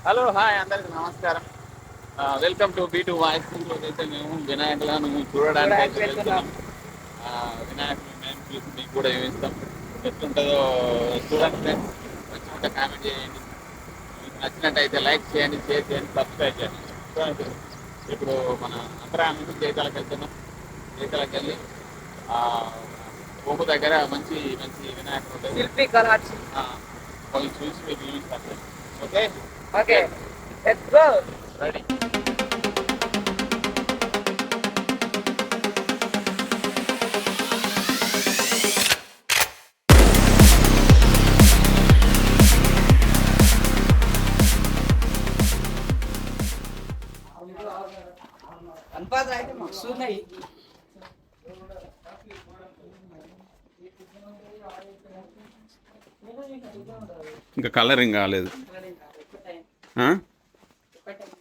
Hello hi అందరికి నమస్కారం. Welcome to బీ2 వాయిస్. ఈరోజు అయితే మేము వినాయకులను చూడడానికి అయితే వెళ్తున్నాం. వినాయకులు మేము చూసి మీకు కూడా చూపిస్తాం. ఎట్లుంటుందో చూడండి ఫ్రెండ్స్. నచ్చుకుంటే కామెంట్ చేయండి, మీకు నచ్చినట్టయితే లైక్ చేయండి, షేర్ చేయండి, సబ్స్క్రైబ్ చేయండి. చూడండి ఇప్పుడు మన అంతరాయం నుంచి జైతాలకు వెళ్తున్నాం. జైతాలకు వెళ్ళి బొమ్మ దగ్గర మంచి మంచి వినాయకుడు ఉంటుంది, శిల్పి కళాచి కొన్ని చూసి మీకు చూపిస్తాను. Okay okay let's go. Ready. అన్పాద అయితే మస్తు ఉన్నాయి. ఇంకా కలరింగ్ కాలేదు,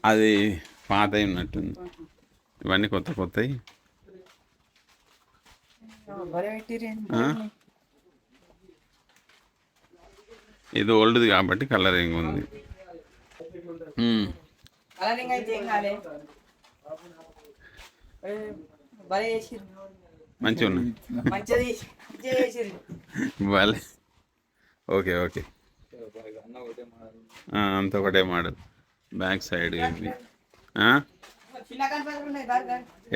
అది పాత ఉన్నట్టుంది. ఇవన్నీ కొత్త కొత్తవి. ఇది ఓల్డ్ది కాబట్టి కలరింగ్ ఉంది. కలరింగ్ అయితే ఏం కాలే, మంచిగా ఉన్నాయి. భలే. ఓకే ఓకే, అంత ఒకటే మోడల్. బ్యాక్ సైడ్ ఇది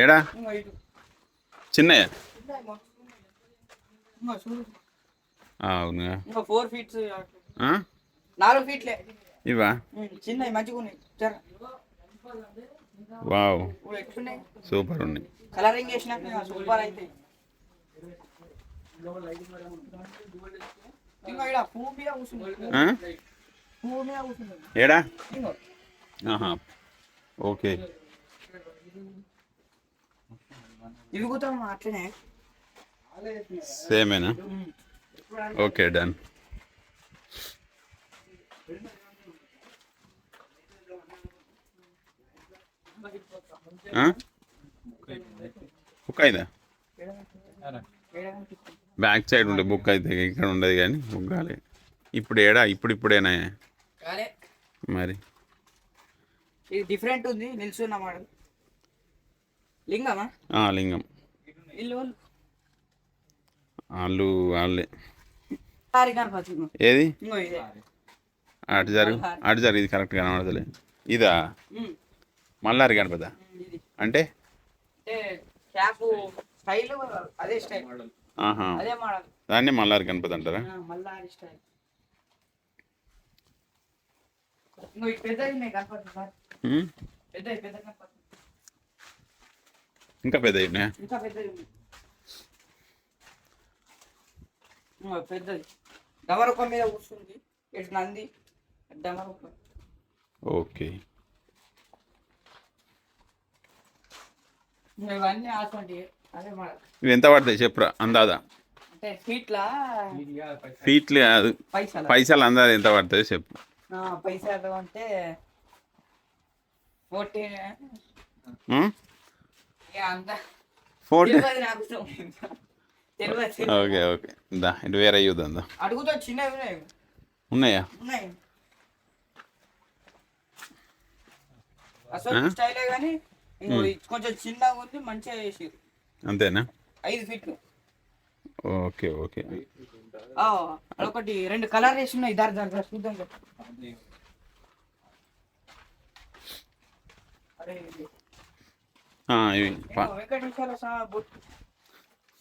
ఏడా చిన్నయ్య అవునా? 4 ఫీట్స్ 4 ఫీట్లే ఇవా చిన్నవి మంచిగా ఉన్నాయి. వావ్ సూపర్ ఉన్నాయి. కలరింగ్ చేసిన సూపర్ అయితే. ఏడా ఓకే. ఇవి కూడా అట్లనే సేమేనా? Okay done. బుక్ అయిందా? బ్యాక్ సైడ్ ఉండే బుక్ అయితే ఇక్కడ ఉండదు కానీ బుక్ కాలే. ఇప్పుడు ఏడా ఇప్పుడేనా మరి? ఇది డిఫరెంట్ ఉంది. నిల్చున్న మోడల్ లింగమా? లింగం. ఇల్లు వాళ్ళే. గణపతి ఏది అటు జరుగు ఇది కరెక్ట్ కనబడతలే. ఇదా మల్లారి గణపతి అంటే? అదే స్టైల్, అదే మోడల్. దాన్ని మల్లారి గణపతి అంటారా? మల్లారి స్టైల్. పెద్ద గణపతి, ఇంకా పెద్దవి ఉన్నాయా? ఇంకా పెద్దది పెద్దది. డమరుకం మీద కూర్చుంది. ఇటు నంది డమరుకం. ఓకే. ఇవన్నీ అదే మోడల్. ఇవి ఎంత పడతాయి చెప్పురా అందాదా? అంటే ఫీట్లు కాదు, పైసలు అందాది ఎంత పడుతుంది చెప్పు. పైసలు అంటే 14. ఓకే ఓకే దా ఇటు వేరే చూద్దాం. అడుగుతా చిన్నవి ఉన్నాయా? ఉన్నాయి. అసలు స్టైలే కానీ కొంచెం చిన్నగా ఉంది. మంచిగా చేసారు. అంతేనా? 5 ఫీట్లు. Okay okay. ఒకటి 2 కలర్ వేసి ఉన్నాయి. దారి చూద్దాం. వెంకటేశ్వర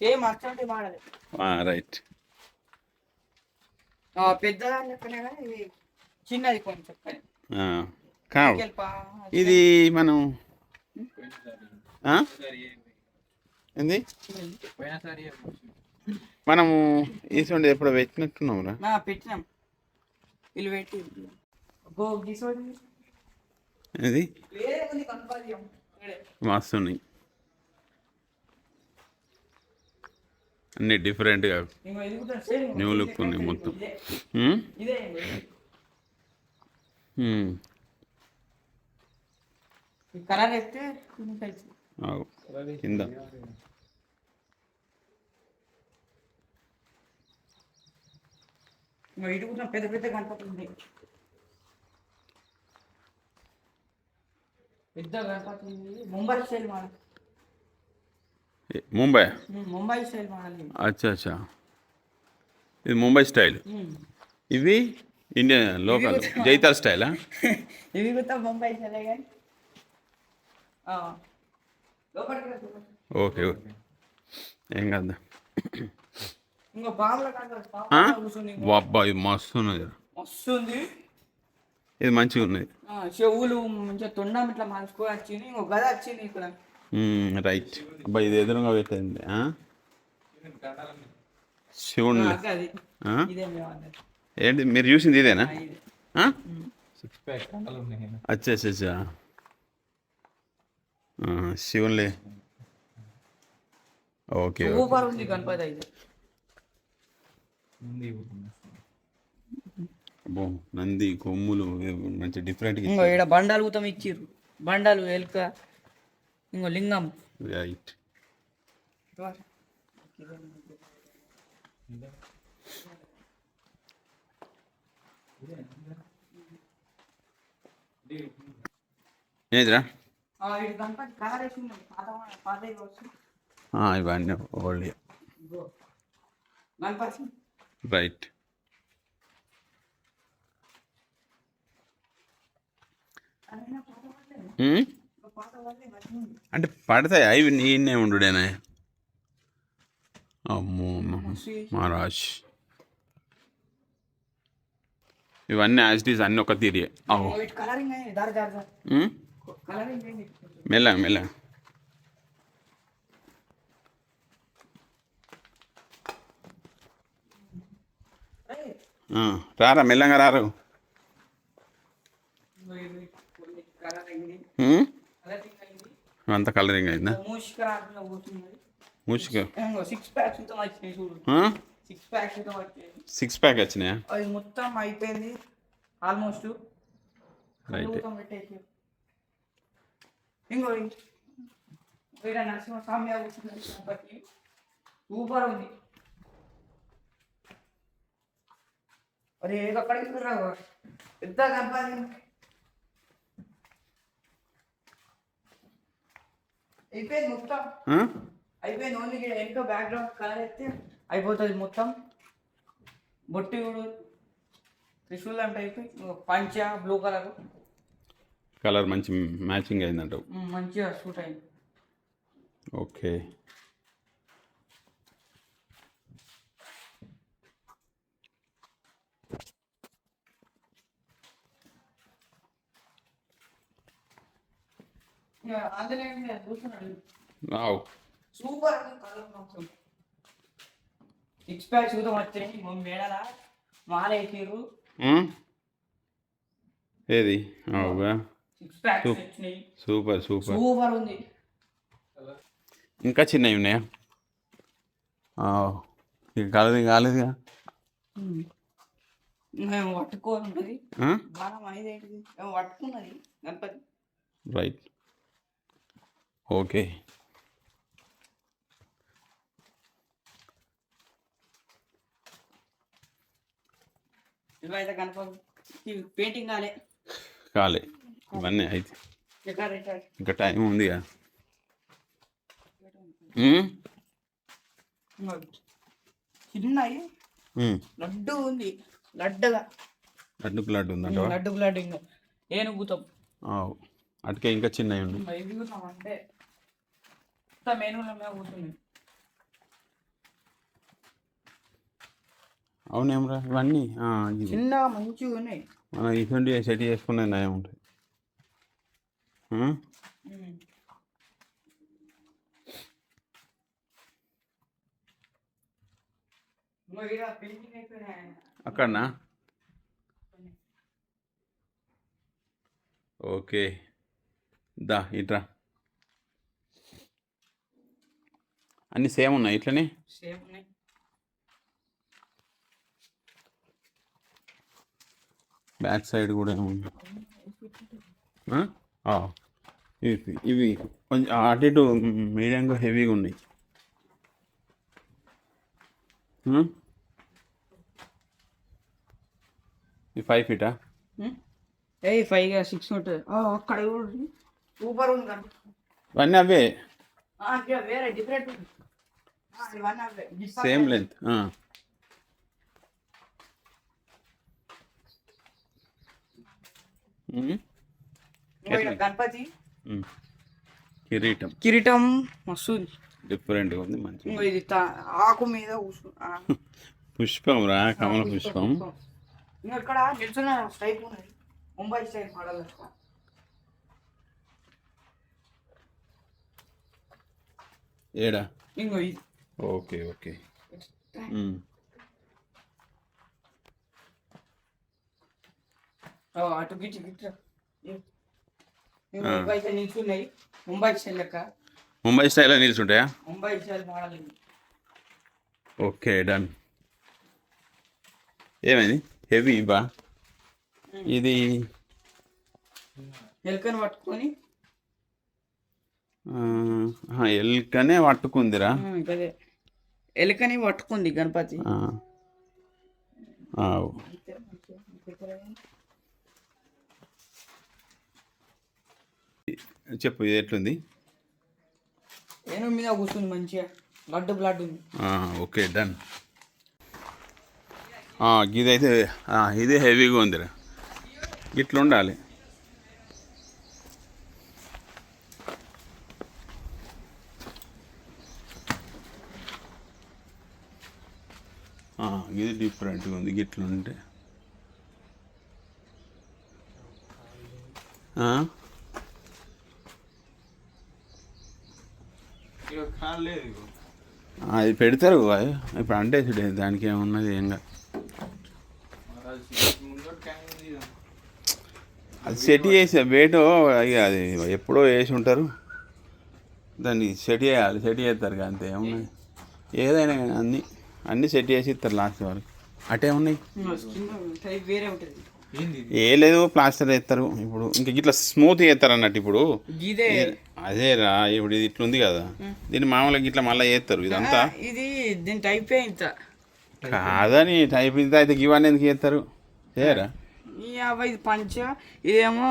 సేమ్ అట్లాంటి మోడల్. రైట్. పెద్ద లెక్కనే కానీ ఇది చిన్నది కొంచెం. ఇది మనం ఏంది మనము ఈసోండి ఎప్పుడు పెట్టినట్టున్నావురా? పెట్టినాం. ఇల్లు పెట్టి ఇది మస్తున్నాయి అన్ని డిఫరెంట్గా న్యూ లుక్ ఉన్నాయి మొత్తం. కలర్ వేస్తే కింద ఇటు కూడా పెద్ద పెద్ద గణపతులు ఉన్నాయి. పెద్ద గణపతి ఇది Mumbai style model. Mumbai. Mumbai style model ఇది. అచ్చా అచ్చా, ఇది ముంబై స్టైల్. ఇవి ఇండియన్ లోకల్ జైతాల్ స్టైలా? ఇవి కూడా ముంబై స్టైలే కానీ లోపలికి రా, లోపలికి. ఓకే ఓకే, ఏం కాదు. ఇంకో పాముల కాడ కూర్చుని అబ్బా ఇది మస్తు ఉన్నది, మస్తు ఉంది. ఇది మంచిగా ఉన్నది. చెవులు మంచిగా తొండం ఇట్లా మలుచుకొని వచ్చింది. ఇంకో గద వచ్చింది ఇక్కడ. రైట్. అబ్బా ఇది ఎదురుగా పెట్టింది శివుని. అది ఆ? ఇదే మేము అన్నది. ఏంటి మీరు చూసింది ఇదేనా? ఇది. అచ్చా అచ్చా అచ్చా, శివునిలే. ఓకే సూపర్ ఉంది గణపతి అయితే. అబ్బో నంది కొమ్ములు మంచి డిఫరెంట్గా ఇంకో ఇక్కడ బండాలు కూడా ఇచ్చిర్రు. బండాలు ఎలుక, ఇంకో లింగం. రైట్. ఏదిరా? ఇది గణపతి కలర్ వేసి ఉన్నది. పాత వస్తుంది ఇవన్నీ ఓల్డ్. గణపతి. రైట్. అంటే పడతాయి అవి నీనే ఉండుడేనా? అమ్మో మహారాజ్, ఇవన్నీ యాజ్ ఇట్ ఈస్ అన్నీ ఒక తీరి. కలరింగ్ అయింది. దారి దారి కలరింగ్ అయింది. మెల్లగా మెల్లగా. రారా మెల్లగా రారు. అంతా కలరింగ్ అయిందా? మూసిక 6 ప్యాక్స్ వచ్చినాయి చూడు. 6 ప్యాక్స్ వచ్చాయి. 6 ప్యాక్ వచ్చినాయా? అది మొత్తం అయిపోయింది ఆల్మోస్ట్. రైట్. పెట్టేసి ఇంకో నరసింహస్వామి కూర్చున్నది గణపతి. సూపర్ ఉంది. అరే అక్కడికి రా, పెద్ద గణపతి అయిపోయింది మొత్తం. అయిపోయింది. ఓన్లీ వెనుక బ్యాక్గ్రౌండ్ కలర్ అయితే అయిపోతుంది మొత్తం. బొట్టి కూడా త్రిశూల్ అంటే అయిపోయి పంచ బ్లూ కలర్ మంచి మ్యాచింగ్ అయిందంటావు. మంచిగా సూట్ అయింది. ఓకే. సూపర్ కలర్ మొత్తం. 6 ప్యాక్స్ కూడా వచ్చాయి. మేడల మాల వేసారు. ఏది? 6 ప్యాక్స్ వచ్చినాయి. సూపర్ సూపర్ సూపర్ ఉంది. ఇంకా చిన్నవి ఉన్నాయా? కాలేదు కాలేదుగా. మేము పట్టుకోనున్నది బాణం. ఐదేంటిది మేము పట్టుకున్నది గణపతి. రైట్. ఓకే. ఇవైతే గణపతి పెయింటింగ్ కాలే ఇవన్నీ అయితే ఇంకా టైం ఉందిగా. చిన్నవి లడ్డు ఉంది. లడ్డుగా లడ్డుకు లడ్డు ఉందంట. లడ్డుకు లడ్డు ఇంకా ఏనుగుతాం. అటుకే ఇంకా చిన్నవి ఉన్నాయి. ఇవి కూడా అంటే మెనూల మీద కూర్చున్నాయి. అవునేమ్రా ఇవన్నీ చిన్న మంచిగా ఉన్నాయి. మనం ఇటువంటి సెట్ చేసుకునే నయం ఉంటుంది. అక్కడనా? ఓకే దా ఇట్రా. అన్నీ సేమ్ ఉన్నాయి ఇట్లనే. సేమ్ ఉన్నాయి. బ్యాక్ సైడ్ కూడా ఏముంది. ఇవి కొంచెం అటు ఇటు మీడియంగా హెవీగా ఉన్నాయి. ఈ 5 ఫీటా? 5 6 ఉంటుంది. అక్కడ సూపర్ ఉంది గణపతి. ఇవన్నీ అవే ఇంకా వేరే డిఫరెంట్ ఉంది. ఇవన్నీ అవే సేమ్ లెంత్. గణపతి కిరీటం కిరీటం మస్తు ఉంది. డిఫరెంట్గా ఉంది, మంచి ఇంకో ఇది ఆకు మీద పుష్పం రా, కమల పుష్పం. ఇంకా ఇక్కడ నిల్చున్న స్టైప్ ఉన్నది, ముంబై స్టైల్ మోడల్. ఏడా ఇంకో ఇది ఓకే ఓకే. అటు గిట్ గిట్ ముంబై స్టైల్ నిల్చున్నాయి. ముంబై స్టైల్ లెక్క ముంబై స్టైల్లో నిల్చుంటాయా? ముంబై స్టైల్ మోడల్ ఇది. Okay done. ఏమైంది హెవీ బా ఇది? ఎలుకని పట్టుకొని ఎలుకనే పట్టుకుందిరా. అదే ఎలుకని పట్టుకుంది గణపతి. చెప్పు ఇది ఎట్లుంది? ఏనుగు మీద కూర్చుంది మంచిగా, లడ్డు బ్లడ్ ఉంది. Okay done. ఇదైతే ఇదే హెవీగా ఉందిరా, ఇట్లా ఉండాలి. ఇది డిఫరెంట్గా ఉంది, గిట్ల ఉంటే. అది పెడతారు ఇప్పుడు, అంటే దానికి ఏమున్నది ఏంగా. అది సెట్ చేసే వెయిట్ ఇక అది ఎప్పుడో వేసి ఉంటారు, దాన్ని సెట్ చేయాలి. సెట్ చేస్తారు అంతే, ఏమున్నది. ఏదైనా కానీ అన్నీ సెట్ చేసి ఇస్తారు లాస్ట్ వరకు. అటే ఉన్నాయి, ఏ లేదు ప్లాస్టర్ వేస్తారు ఇప్పుడు. ఇంకా ఇట్లా స్మూత్ చేస్తారు అన్నట్టు ఇప్పుడు. అదేరా ఇప్పుడు ఇది ఇట్లా ఉంది కదా, దీన్ని మామూలుగా ఇట్లా మళ్ళీ చేస్తారు. ఇదంతా ఇది దీని టైప్ ఇంత కాదని టైప్ ఇంత అయితే ఇవన్నీ ఎందుకు చేస్తారు? చేయరా? ఇది పంచ, ఇదేమో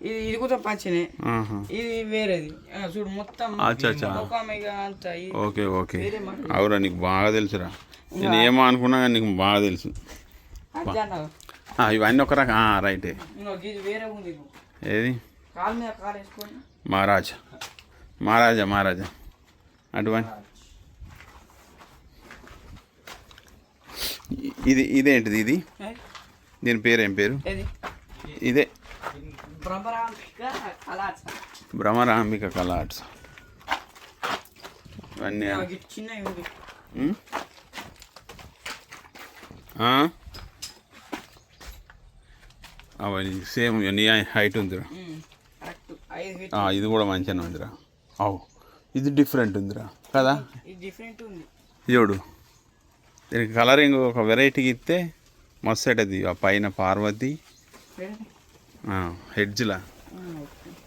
ఇది కూడా పంచనే, ఇది వేరేది చూడు మొత్తం. Okay okay. అవురా, నీకు బాగా తెలుసురా. నేను ఏమో అనుకున్నా కానీ నీకు బాగా తెలుసు. ఇవన్నీ ఒక రకం రైటే. ఏది మహారాజా మహారాజా మహారాజా అటువంటి ఇదేంటిది? ఇది దీని పేరు ఏం పేరు? ఇదే భ్రమరాంబిక కలాట్స్. ఇవన్నీ అవన్నీ సేమ్ నీ హైట్ ఉందిరా. ఇది కూడా మంచిగానే ఉందిరా. ఇది డిఫరెంట్ ఉందిరా కదా. చూడు, దీనికి కలరింగ్ ఒక వెరైటీకి ఇస్తే మస్తు అవుతుంది. ఆ పైన పార్వతి హెడ్జ్లా,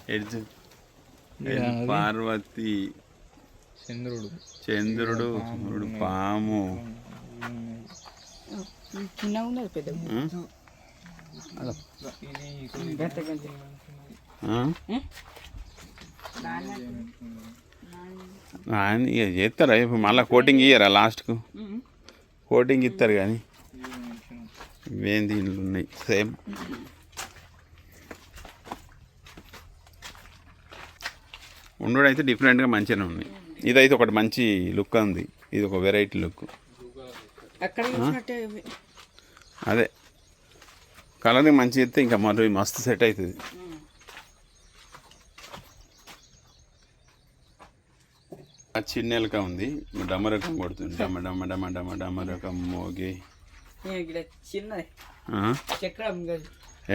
హెడ్జ్ పార్వతి, చంద్రుడు పాము. ఇక చేస్తారా ఇప్పుడు మళ్ళీ కోటింగ్ ఇయ్యరా? లాస్ట్కు కోటింగ్ ఇస్తారు కానీ ఇవేం దీంట్లో ఉన్నాయి సేమ్. ఉండు అయితే డిఫరెంట్గా మంచిగానే ఉన్నాయి. ఇదైతే ఒకటి మంచి లుక్ ఉంది, ఇది ఒక వెరైటీ లుక్. అదే కలరింగ్ మంచిగా ఇస్తే ఇంకా మరి మస్తు సెట్ అవుతుంది. చిన్న ఎలుక ఉంది, డమరకం కొడుతుంది. డమ డమ డమ డమ డమరకం మోగి.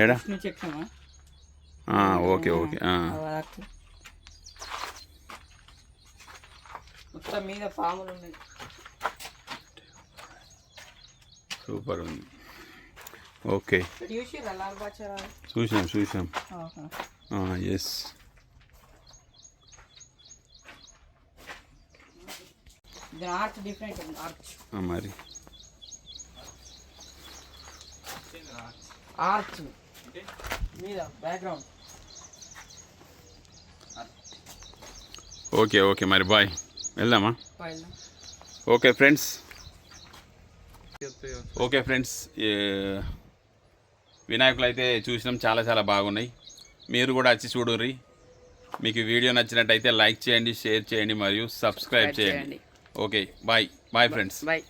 ఏడా? Okay okay. సూపర్ ఉంది. ఓకే చూసాం. ఎస్, మరి ఆర్చ్ మీద బ్యాక్గ్రౌండ్ ఓకే ఓకే మరి బాయ్, వెళ్దామా? పైన ఓకే ఫ్రెండ్స్, వినాయకులు అయితే చూసినాం, చాలా చాలా బాగున్నాయి. మీరు కూడా వచ్చి చూడుర్రి. మీకు వీడియో నచ్చినట్టయితే లైక్ చేయండి, షేర్ చేయండి మరియు సబ్స్క్రైబ్ చేయండి. Okay bye bye friends. Bye.